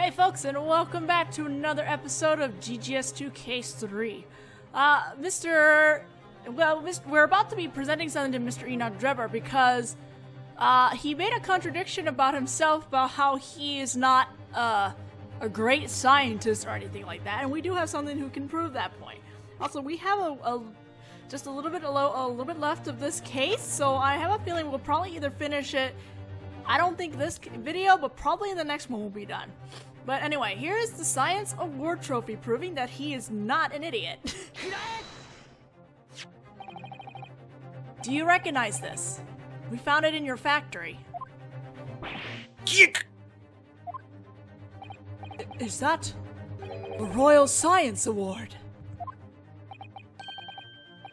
Hey folks, and welcome back to another episode of GGS2 Case 3. We're about to be presenting something to Mr. Enoch Drebber because he made a contradiction about himself about how he is not a great scientist or anything like that, and we do have something who can prove that point. Also, we have just a little bit left of this case, so I have a feeling we'll probably either finish it. I don't think this video, but probably in the next one we'll be done. But anyway, here is the Science Award Trophy proving that he is not an idiot. Do you recognize this? We found it in your factory. Is that a Royal Science Award?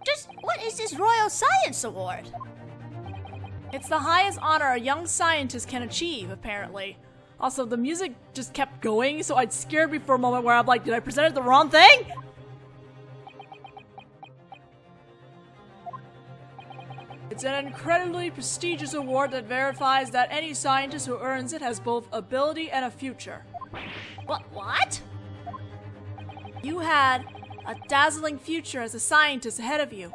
Just what is this Royal Science Award? It's the highest honor a young scientist can achieve, apparently. Also, the music just kept going, so it scared me for a moment where I'm like, did I present the wrong thing? It's an incredibly prestigious award that verifies that any scientist who earns it has both ability and a future. What? You had a dazzling future as a scientist ahead of you,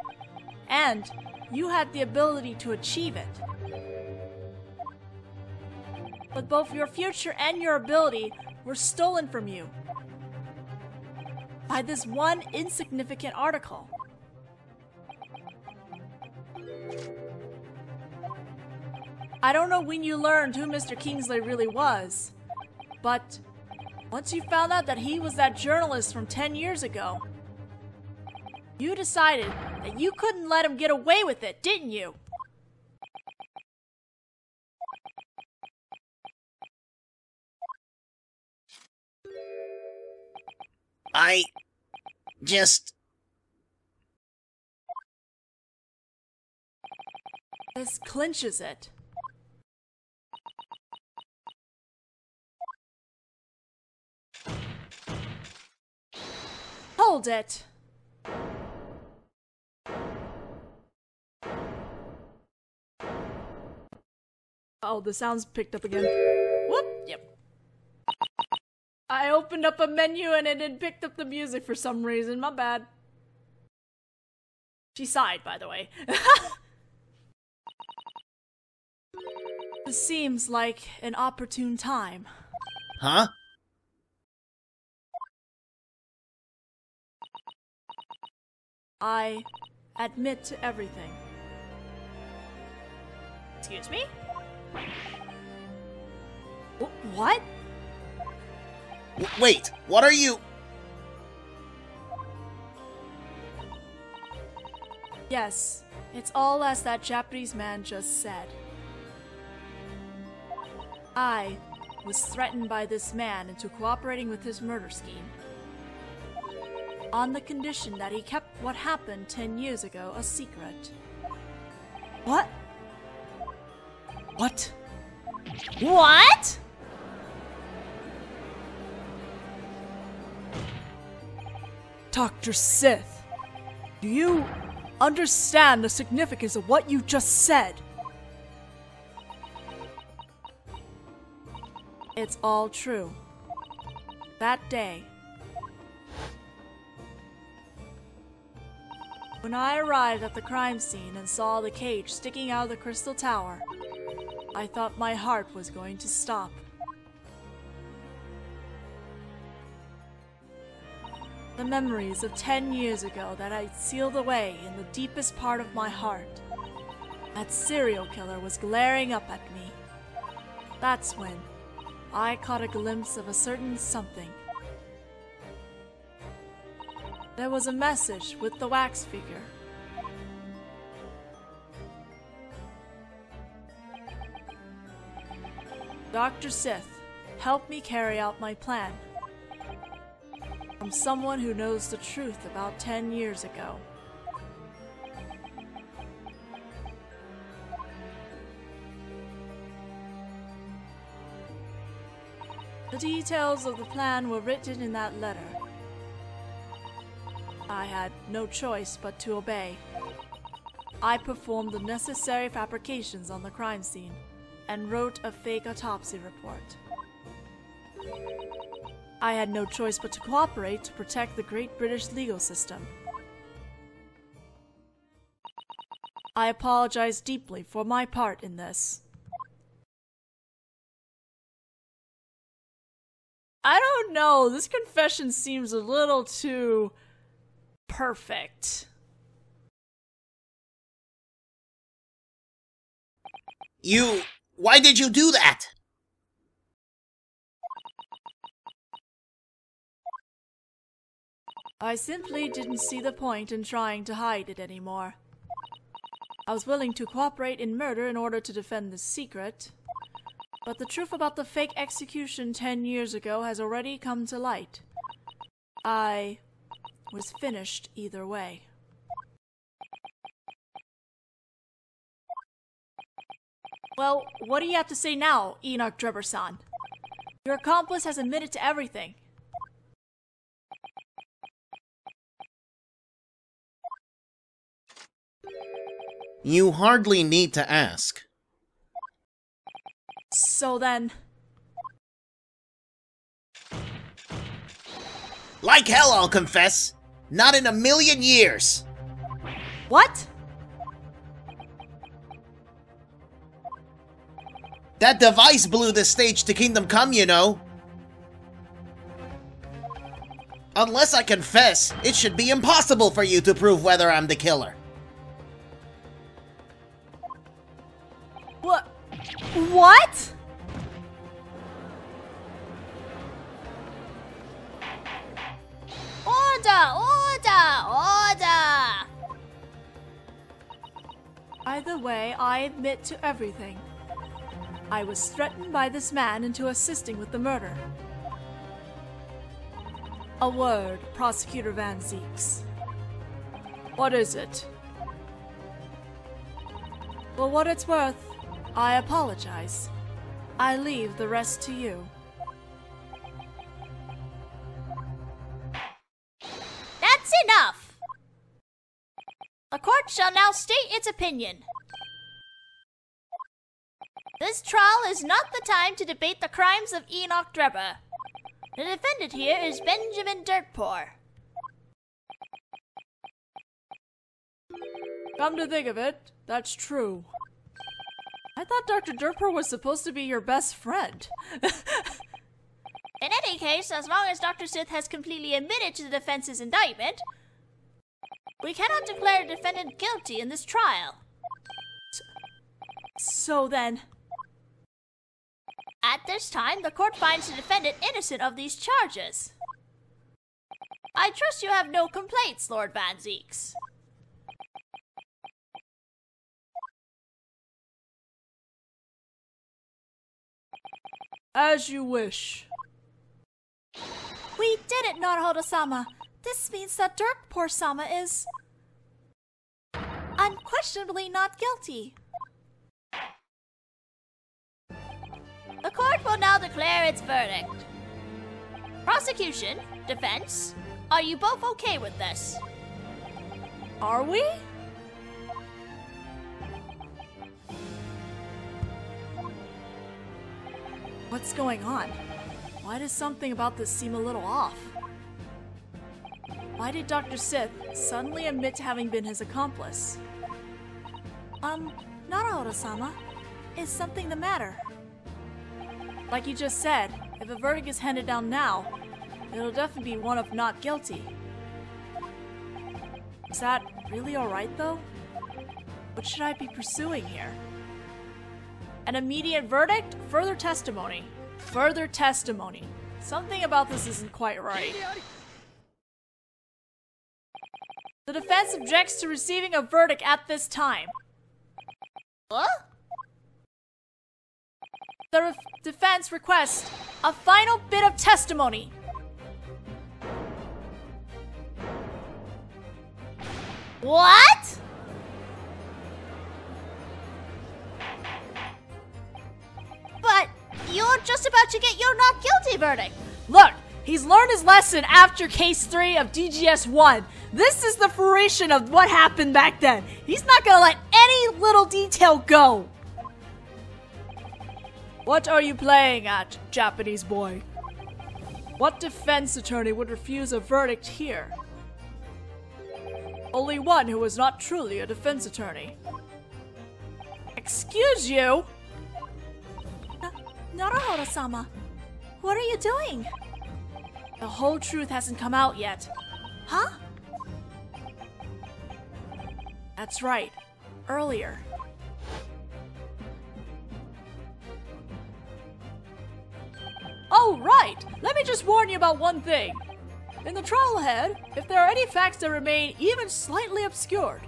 and you had the ability to achieve it. But both your future and your ability were stolen from you by this one insignificant article. I don't know when you learned who Mr. Kingsley really was, but once you found out that he was that journalist from 10 years ago, you decided that you couldn't let him get away with it, didn't you? This clinches it. Hold it! Oh, the sound's picked up again. Whoop! Yep. I opened up a menu and it picked up the music for some reason. My bad. She sighed, by the way. This seems like an opportune time. Huh? I admit to everything. Excuse me? What? Wait, what are you? Yes, it's all as that Japanese man just said. I was threatened by this man into cooperating with his murder scheme, on the condition that he kept what happened 10 years ago a secret. What? What? What? Dr. Sith, do you understand the significance of what you just said? It's all true. That day, when I arrived at the crime scene and saw the cage sticking out of the crystal tower, I thought my heart was going to stop. The memories of 10 years ago that I'd sealed away in the deepest part of my heart. That serial killer was glaring up at me. That's when I caught a glimpse of a certain something. There was a message with the wax figure. Dr. Sith, help me carry out my plan. From someone who knows the truth about 10 years ago. The details of the plan were written in that letter. I had no choice but to obey. I performed the necessary fabrications on the crime scene and wrote a fake autopsy report. I had no choice but to cooperate to protect the great British legal system. I apologize deeply for my part in this. I don't know, this confession seems a little too perfect. Why did you do that? I simply didn't see the point in trying to hide it anymore. I was willing to cooperate in murder in order to defend the secret, but the truth about the fake execution 10 years ago has already come to light. I was finished either way. Well, what do you have to say now, Enoch Drebber-san? Your accomplice has admitted to everything. You hardly need to ask. So then... Like hell, I'll confess. Not in a million years. What? That device blew the stage to Kingdom Come, you know. Unless I confess, it should be impossible for you to prove whether I'm the killer. What? What? Order! Either way, I admit to everything. I was threatened by this man into assisting with the murder. A word, Prosecutor Van Zieks. What is it? For what it's worth, I apologize. I leave the rest to you. That's enough! The court shall now state its opinion. This trial is not the time to debate the crimes of Enoch Drebber. The defendant here is Benjamin Dirtpour. Come to think of it, that's true. I thought Dr. Dirtpour was supposed to be your best friend. In any case, as long as Dr. Sith has completely admitted to the defense's indictment, we cannot declare the defendant guilty in this trial. So then... At this time, the court finds the defendant innocent of these charges. I trust you have no complaints, Lord Van Zieks. As you wish. We did it, Naruhodō-sama. This means that Dirtpour-sama is... unquestionably not guilty. The court will now declare its verdict. Prosecution, defense, are you both okay with this? Are we? What's going on? Why does something about this seem a little off? Why did Dr. Sith suddenly admit to having been his accomplice? Naruhodō-sama, is something the matter? Like you just said, if a verdict is handed down now, it'll definitely be one of not guilty. Is that really alright though? What should I be pursuing here? An immediate verdict? Further testimony. Further testimony. Something about this isn't quite right. The defense objects to receiving a verdict at this time. What? The defense requests a final bit of testimony. What? But you're just about to get your not guilty verdict. Look, he's learned his lesson after case 3 of DGS 1. This is the fruition of what happened back then. He's not gonna let any little detail go. What are you playing at, Japanese boy? What defense attorney would refuse a verdict here? Only one who is not truly a defense attorney. Excuse you? Naruhodō-sama, what are you doing? The whole truth hasn't come out yet. Huh? That's right. Earlier. Oh, right! Let me just warn you about one thing. In the trial ahead, if there are any facts that remain even slightly obscured,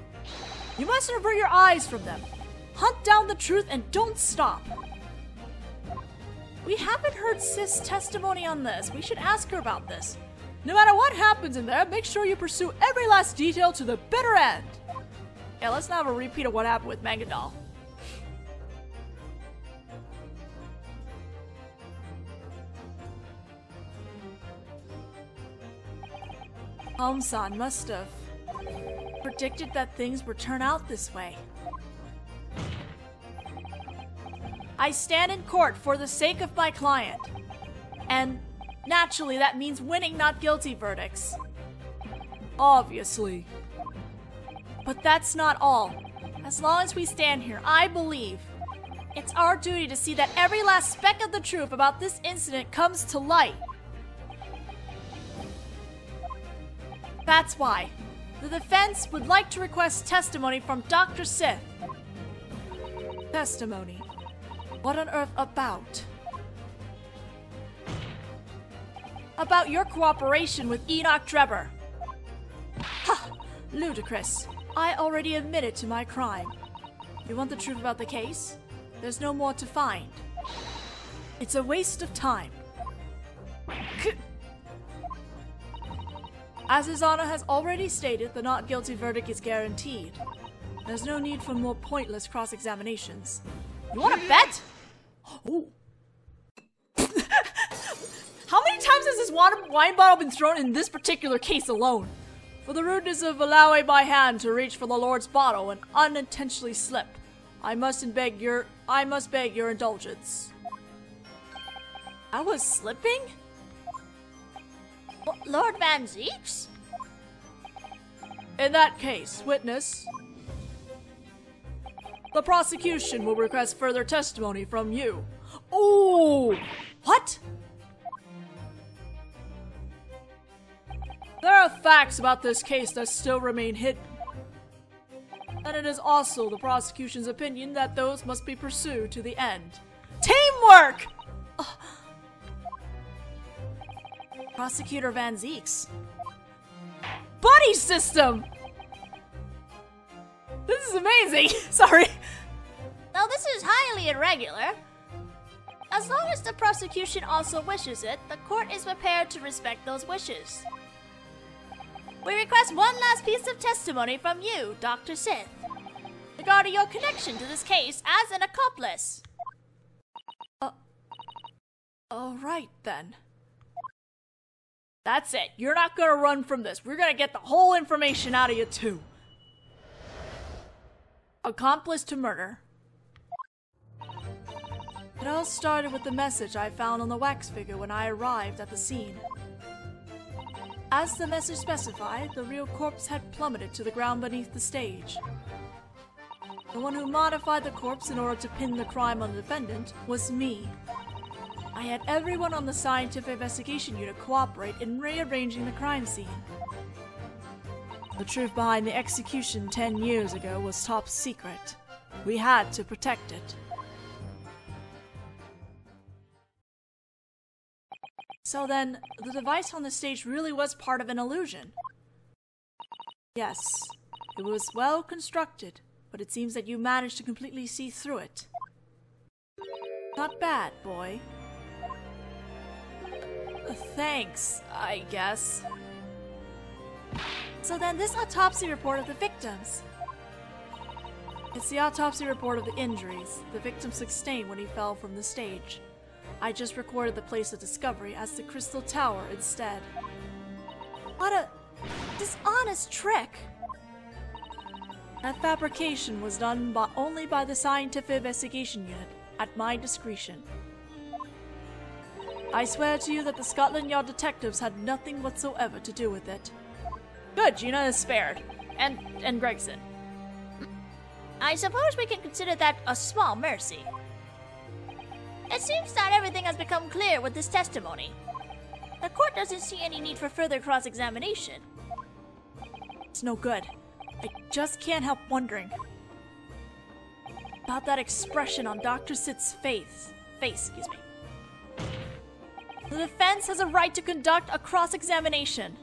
you must avert your eyes from them. Hunt down the truth and don't stop. We haven't heard Sis' testimony on this. We should ask her about this. No matter what happens in there, make sure you pursue every last detail to the bitter end. Yeah, let's not have a repeat of what happened with Manga Doll. Home-san must have predicted that things would turn out this way. I stand in court for the sake of my client. And naturally that means winning not guilty verdicts. Obviously. But that's not all. As long as we stand here, I believe it's our duty to see that every last speck of the truth about this incident comes to light. That's why the defense would like to request testimony from Dr. Sapph. Testimony? What on earth about? About your cooperation with Enoch Drebber. Ha! Ludicrous. I already admitted to my crime. You want the truth about the case? There's no more to find. It's a waste of time. As His Honor has already stated, the not guilty verdict is guaranteed. There's no need for more pointless cross-examinations. You want to bet? Oh. How many times has this wine bottle been thrown in this particular case alone? For the rudeness of allowing my hand to reach for the Lord's bottle and unintentionally slip, I must beg your indulgence. I was slipping? Lord Van Zeeks? In that case, witness, the prosecution will request further testimony from you. Oh! What? There are facts about this case that still remain hidden. And it is also the prosecution's opinion that those must be pursued to the end. Teamwork! Prosecutor Van Zeeks. Buddy system! This is amazing! Sorry. Now this is highly irregular. As long as the prosecution also wishes it, the court is prepared to respect those wishes. We request one last piece of testimony from you, Dr. Sapph, regarding your connection to this case as an accomplice. Alright then. That's it. You're not gonna run from this. We're gonna get the whole information out of you too. Accomplice to murder. It all started with the message I found on the wax figure when I arrived at the scene. As the message specified, the real corpse had plummeted to the ground beneath the stage. The one who modified the corpse in order to pin the crime on the defendant was me. I had everyone on the scientific investigation unit cooperate in rearranging the crime scene. The truth behind the execution 10 years ago was top secret. We had to protect it. So then, the device on the stage really was part of an illusion. Yes, it was well constructed, but it seems that you managed to completely see through it. Not bad, boy. Thanks, I guess. So then this autopsy report of the victims. It's the autopsy report of the injuries the victim sustained when he fell from the stage. I just recorded the place of discovery as the Crystal Tower instead. What a dishonest trick! That fabrication was done only by the Scientific Investigation Unit, at my discretion. I swear to you that the Scotland Yard detectives had nothing whatsoever to do with it. Good, Gina is spared. And Gregson. I suppose we can consider that a small mercy. It seems that everything has become clear with this testimony. The court doesn't see any need for further cross-examination. It's no good. I just can't help wondering about that expression on Dr. Sith's face. The defense has a right to conduct a cross-examination.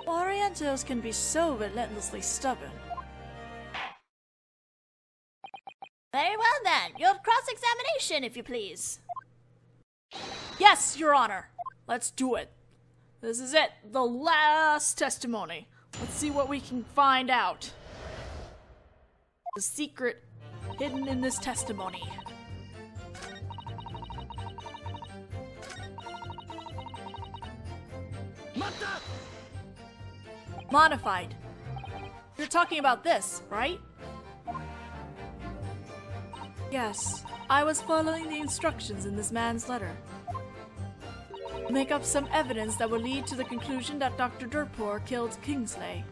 Orientals can be so relentlessly stubborn. Very well then, your cross-examination, if you please. Yes, Your Honor. Let's do it. This is it, the last testimony. Let's see what we can find out. The secret hidden in this testimony. Modified. You're talking about this, right? Yes, I was following the instructions in this man's letter. Make up some evidence that will lead to the conclusion that Dr. Durpor killed Kingsley.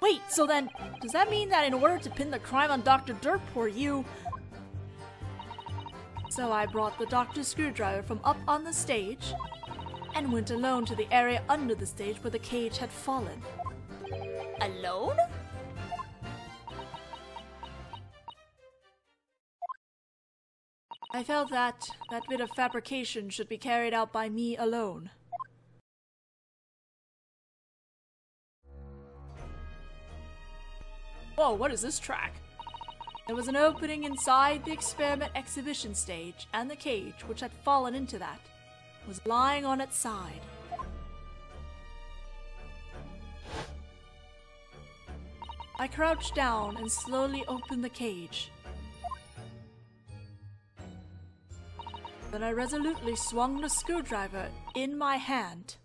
Wait, so then, does that mean that in order to pin the crime on Dr. Durpor, you... So I brought the doctor's screwdriver from up on the stage and went alone to the area under the stage where the cage had fallen. Alone? I felt that bit of fabrication should be carried out by me alone. Whoa, what is this track? There was an opening inside the experiment exhibition stage, and the cage, which had fallen into that, was lying on its side. I crouched down and slowly opened the cage. Then I resolutely swung the screwdriver in my hand.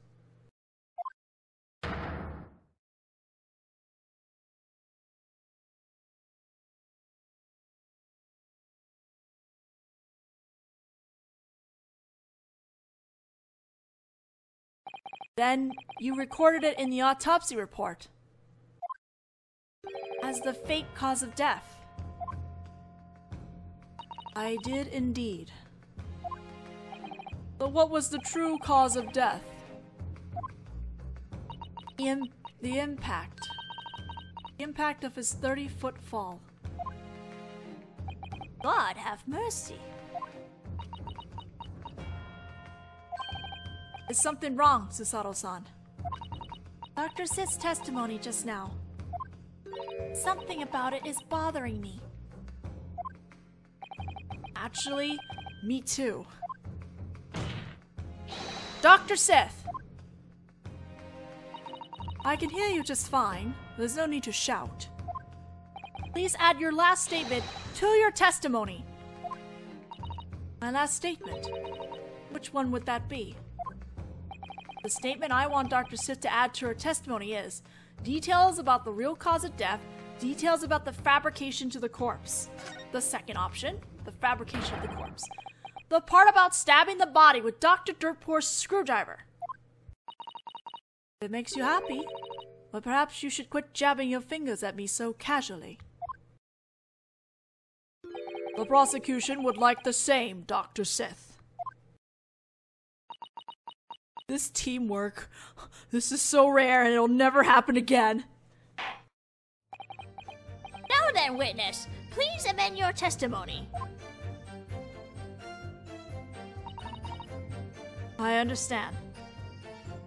Then you recorded it in the autopsy report as the fake cause of death. I did indeed. But what was the true cause of death? The impact. The impact of his 30-foot fall. God have mercy. Is something wrong, Susato-san? Dr. Sith's testimony just now. Something about it is bothering me. Actually, me too. Dr. Sith! I can hear you just fine. There's no need to shout. Please add your last statement to your testimony. My last statement? Which one would that be? The statement I want Dr. Sith to add to her testimony is details about the real cause of death, details about the fabrication to the corpse. The second option, the fabrication of the corpse. The part about stabbing the body with Dr. Durpor's screwdriver. If it makes you happy, but perhaps you should quit jabbing your fingers at me so casually. The prosecution would like the same, Dr. Sith. This teamwork, this is so rare and it'll never happen again. Now then, witness, please amend your testimony. I understand.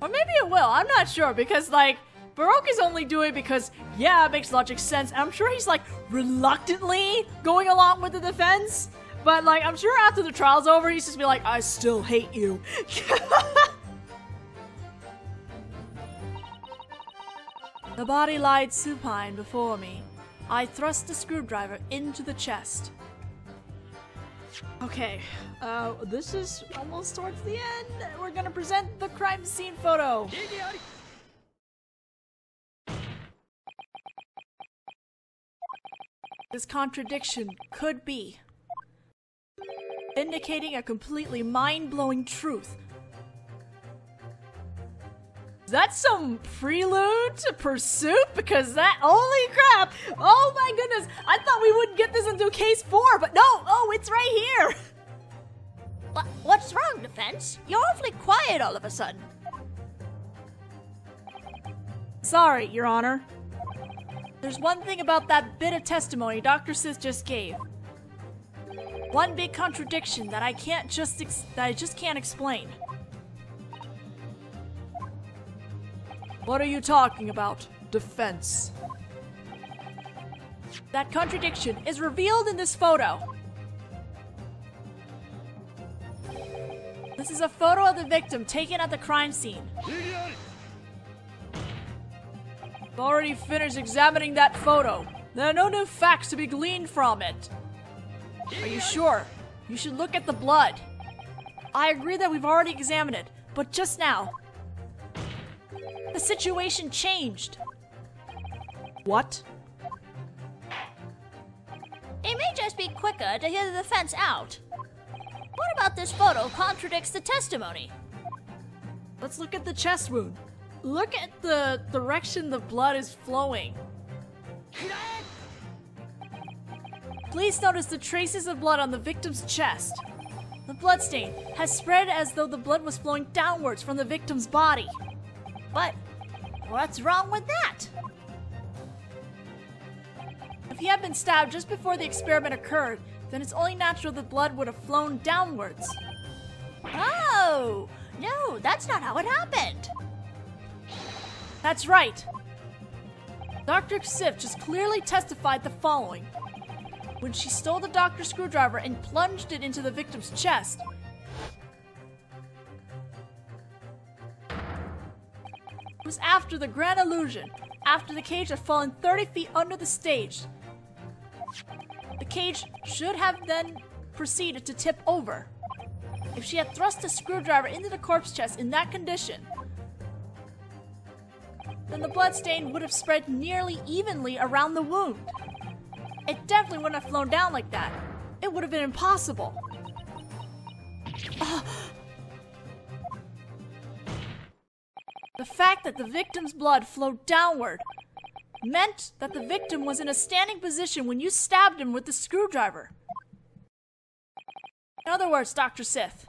Or maybe it will, I'm not sure, because, like, Baroque is only doing it because, yeah, it makes logic sense, and I'm sure he's, like, reluctantly going along with the defense, but, like, I'm sure after the trial's over, he's just be like, I still hate you. The body lied supine before me. I thrust the screwdriver into the chest. Okay, this is almost towards the end. We're gonna present the crime scene photo. This contradiction could be indicating a completely mind-blowing truth. Is that some prelude to Pursuit? Because that, holy crap! Oh my goodness! I thought we wouldn't get this until case 4, but no! Oh, it's right here! What's wrong, Defense? You're awfully quiet all of a sudden. Sorry, Your Honor. There's one thing about that bit of testimony Dr. Sith just gave. One big contradiction that I just can't explain. What are you talking about, Defense? That contradiction is revealed in this photo. This is a photo of the victim taken at the crime scene. I've already finished examining that photo. There are no new facts to be gleaned from it. Are you sure? You should look at the blood. I agree that we've already examined it, but just now, the situation changed. What? It may just be quicker to hear the defense out. What about this photo contradicts the testimony? Let's look at the chest wound. Look at the direction the blood is flowing. Please notice the traces of blood on the victim's chest. The bloodstain has spread as though the blood was flowing downwards from the victim's body. But what's wrong with that? If he had been stabbed just before the experiment occurred, then it's only natural the blood would have flown downwards. Oh, no, that's not how it happened. That's right. Dr. Sapph just clearly testified the following. When she stole the doctor's screwdriver and plunged it into the victim's chest, it was after the grand illusion, after the cage had fallen 30 feet under the stage. The cage should have then proceeded to tip over. If she had thrust the screwdriver into the corpse chest in that condition, then the bloodstain would have spread nearly evenly around the wound. It definitely wouldn't have flown down like that. It would have been impossible. The fact that the victim's blood flowed downward meant that the victim was in a standing position when you stabbed him with the screwdriver. In other words, Dr. Sith,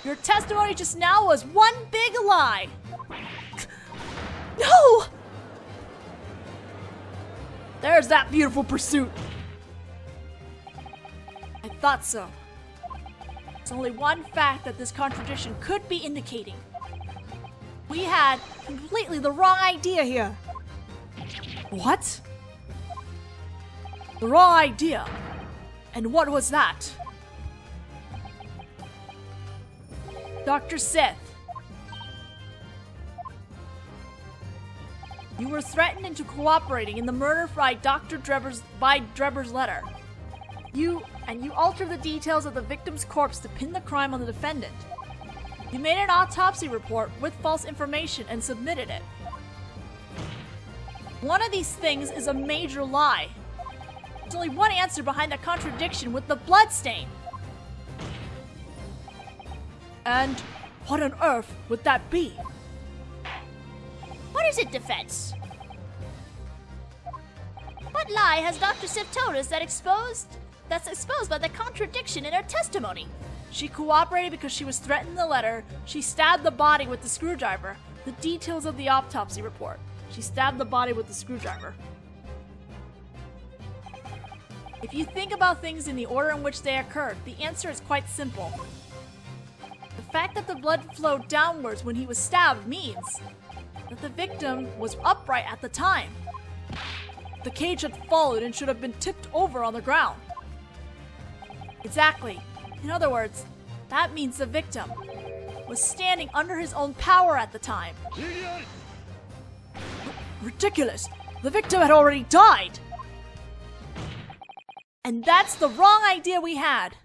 your testimony just now was one big lie. No! There's that beautiful pursuit. I thought so. There's only one fact that this contradiction could be indicating. We had completely the wrong idea here. What? The wrong idea? And what was that? Dr. Sith, you were threatened into cooperating in the murder by Drebber's letter. You altered the details of the victim's corpse to pin the crime on the defendant. You made an autopsy report with false information and submitted it. One of these things is a major lie. There's only one answer behind that contradiction with the bloodstain. And what on earth would that be? What is it, Defense? What lie has Dr. Sith told us that's exposed by the contradiction in her testimony? She cooperated because she was threatened in the letter. She stabbed the body with the screwdriver. The details of the autopsy report. She stabbed the body with the screwdriver. If you think about things in the order in which they occurred, the answer is quite simple. The fact that the blood flowed downwards when he was stabbed means that the victim was upright at the time. The cage had fallen and should have been tipped over on the ground. Exactly. In other words, that means the victim was standing under his own power at the time. Ridiculous! The victim had already died! And that's the wrong idea we had.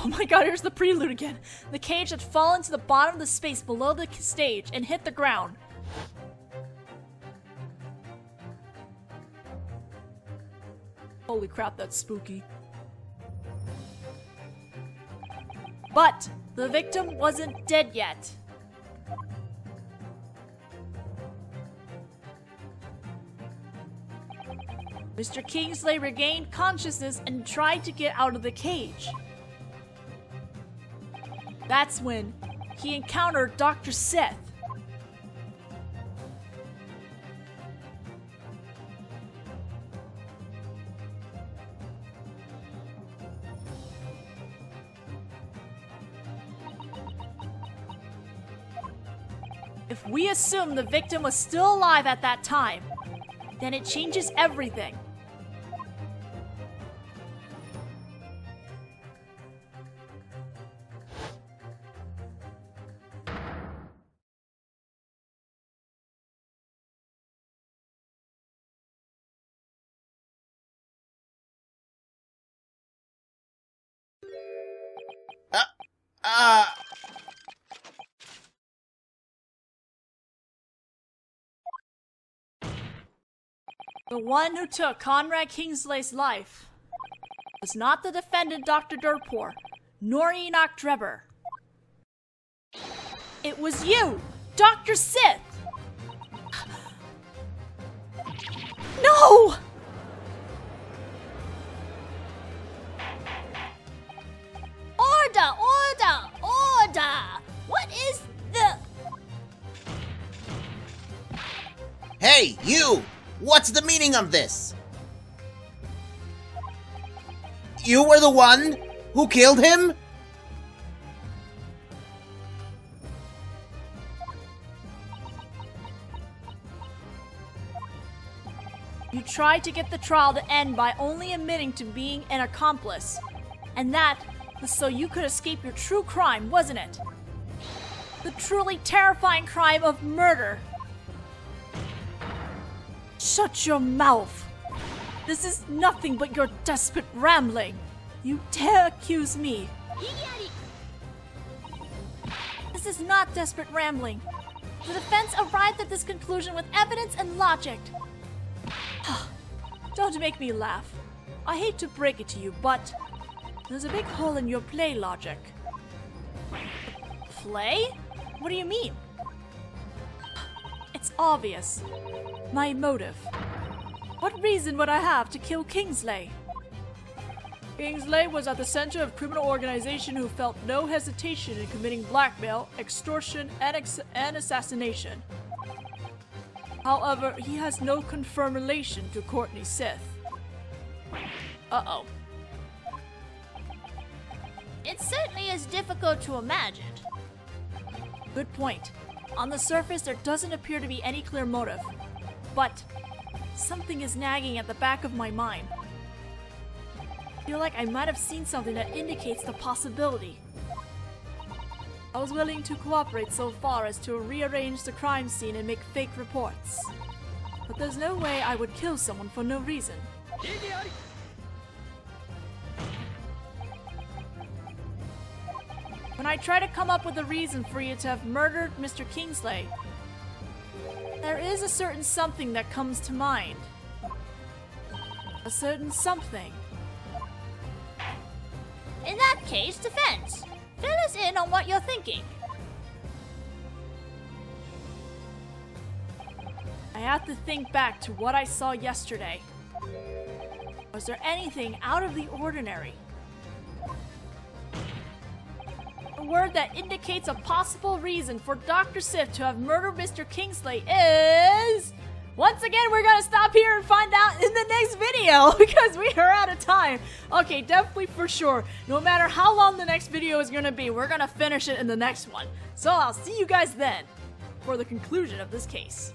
Oh my god, here's the prelude again. The cage had fallen to the bottom of the space below the stage and hit the ground. Holy crap, that's spooky. But the victim wasn't dead yet. Mr. Kingsley regained consciousness and tried to get out of the cage. That's when he encountered Dr. Sith. If we assume the victim was still alive at that time, then it changes everything. The one who took Conrad Kingsley's life was not the defendant, Dr. Durpor, nor Enoch Drebber. It was you, Dr. Sith! No! Order! What is the... Hey, you! What's the meaning of this? You were the one who killed him? You tried to get the trial to end by only admitting to being an accomplice. And that was so you could escape your true crime, wasn't it? The truly terrifying crime of murder. Shut your mouth! This is nothing but your desperate rambling. You dare accuse me. This is not desperate rambling. The defense arrived at this conclusion with evidence and logic. Don't make me laugh. I hate to break it to you, but there's a big hole in your play logic. Play? What do you mean? It's obvious. My motive. What reason would I have to kill Kingsley? Kingsley was at the center of a criminal organization who felt no hesitation in committing blackmail, extortion, and assassination. However, he has no confirmed relation to Courtney Sith. Uh-oh. It certainly is difficult to imagine. Good point. On the surface, there doesn't appear to be any clear motive. But something is nagging at the back of my mind. I feel like I might have seen something that indicates the possibility. I was willing to cooperate so far as to rearrange the crime scene and make fake reports. But there's no way I would kill someone for no reason. When I try to come up with a reason for you to have murdered Mr. Kingsley, there is a certain something that comes to mind. A certain something. In that case, defense. Fill us in on what you're thinking. I have to think back to what I saw yesterday. Was there anything out of the ordinary? A word that indicates a possible reason for Dr. Sith to have murdered Mr. Kingsley is... Once again, we're gonna stop here and find out in the next video because we are out of time. Okay, definitely for sure. No matter how long the next video is gonna be, we're gonna finish it in the next one. So I'll see you guys then for the conclusion of this case.